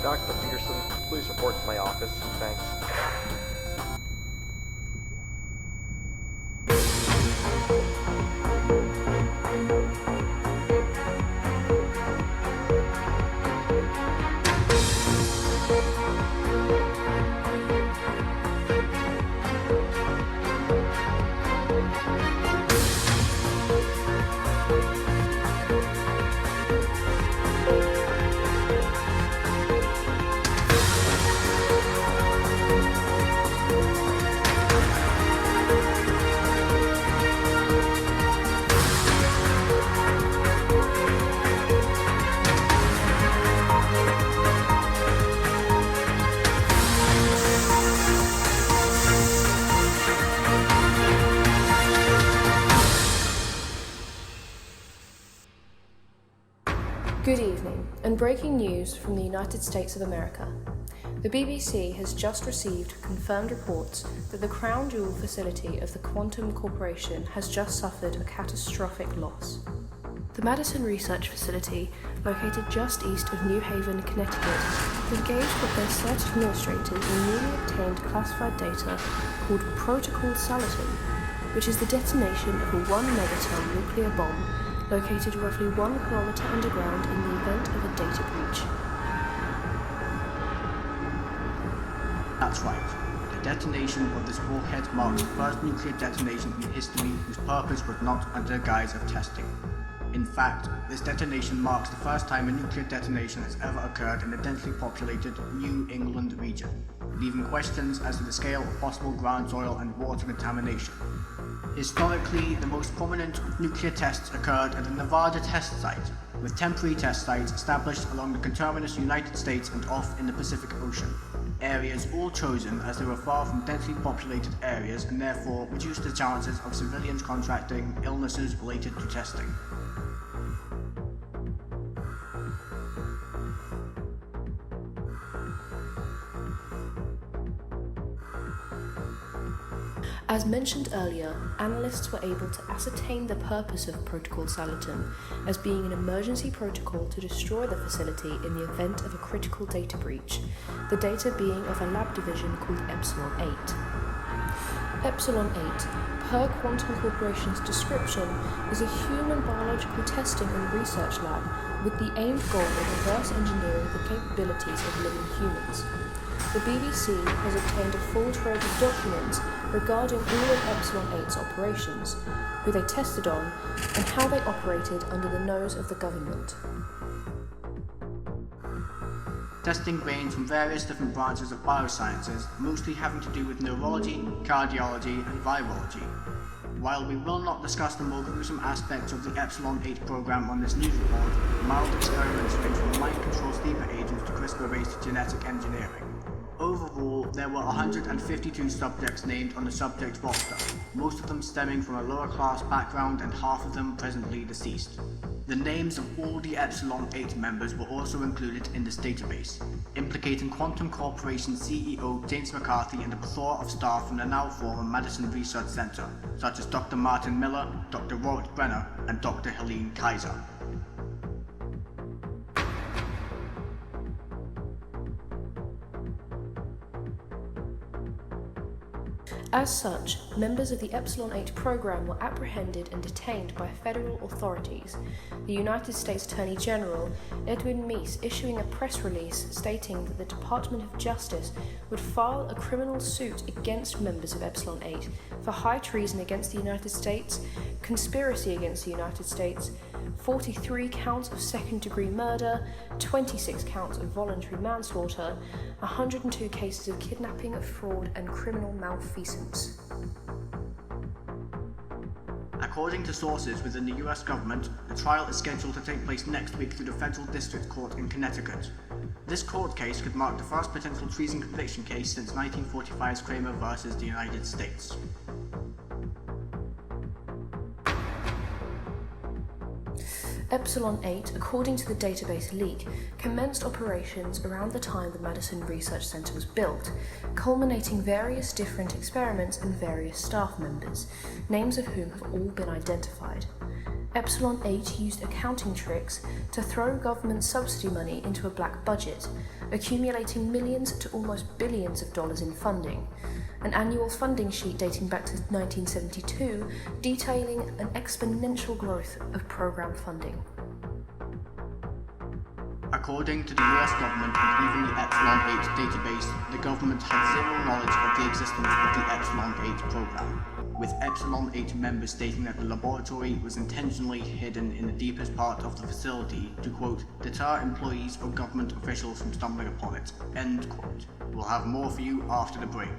Dr. Peterson, please report to my office. Thanks. Good evening, and breaking news from the United States of America. The BBC has just received confirmed reports that the crown jewel facility of the Quantum Corporation has just suffered a catastrophic loss. The Madison Research Facility, located just east of New Haven, Connecticut, engaged with their set administrators in newly obtained classified data called Protocol Salatin, which is the detonation of a 1 megaton nuclear bomb located roughly 1 kilometer underground in the event of a data breach. That's right. The detonation of this warhead marks the first nuclear detonation in history whose purpose was not under the guise of testing. In fact, this detonation marks the first time a nuclear detonation has ever occurred in a densely populated New England region, leaving questions as to the scale of possible ground soil and water contamination. Historically, the most prominent nuclear tests occurred at the Nevada test site, with temporary test sites established along the conterminous United States and off in the Pacific Ocean. Areas all chosen as they were far from densely populated areas and therefore reduced the chances of civilians contracting illnesses related to testing. As mentioned earlier, analysts were able to ascertain the purpose of Protocol Salatin as being an emergency protocol to destroy the facility in the event of a critical data breach, the data being of a lab division called Epsilon-8. Epsilon-8, per Quantum Corporation's description, is a human biological testing and research lab with the aimed goal of reverse engineering the capabilities of living humans. The BBC has obtained a full trove of documents regarding all of Epsilon-8's operations, who they tested on, and how they operated under the nose of the government. Testing ranged from various different branches of biosciences, mostly having to do with neurology, cardiology, and virology. While we will not discuss the more gruesome aspects of the Epsilon-8 program on this news report, mild experiments range from mind control sleeper agents to CRISPR-based genetic engineering. Overall, there were 152 subjects named on the subject roster, most of them stemming from a lower class background and half of them presently deceased. The names of all the Epsilon-8 members were also included in this database, implicating Quantum Corporation CEO James McCarthy and a plethora of staff from the now former Madison Research Center, such as Dr. Martin Miller, Dr. Robert Brenner, and Dr. Helene Kaiser. As such, members of the Epsilon-8 program were apprehended and detained by federal authorities, the United States Attorney General Edwin Meese issuing a press release stating that the Department of Justice would file a criminal suit against members of Epsilon-8 for high treason against the United States, conspiracy against the United States, 43 counts of second-degree murder, 26 counts of voluntary manslaughter, 102 cases of kidnapping, fraud, and criminal malfeasance. According to sources within the US government, the trial is scheduled to take place next week through the Federal District Court in Connecticut. This court case could mark the first potential treason conviction case since 1945's Kramer versus the United States. Epsilon-8, according to the database leak, commenced operations around the time the Madison Research Center was built, culminating various different experiments and various staff members, names of whom have all been identified. Epsilon-8 used accounting tricks to throw government subsidy money into a black budget, accumulating millions to almost billions of dollars in funding. An annual funding sheet dating back to 1972 detailing an exponential growth of program funding. According to the US government and even the Epsilon-8 database, the government had zero knowledge of the existence of the Epsilon-8 program, with Epsilon-8 members stating that the laboratory was intentionally hidden in the deepest part of the facility to, quote, deter employees or government officials from stumbling upon it, end quote. We'll have more for you after the break.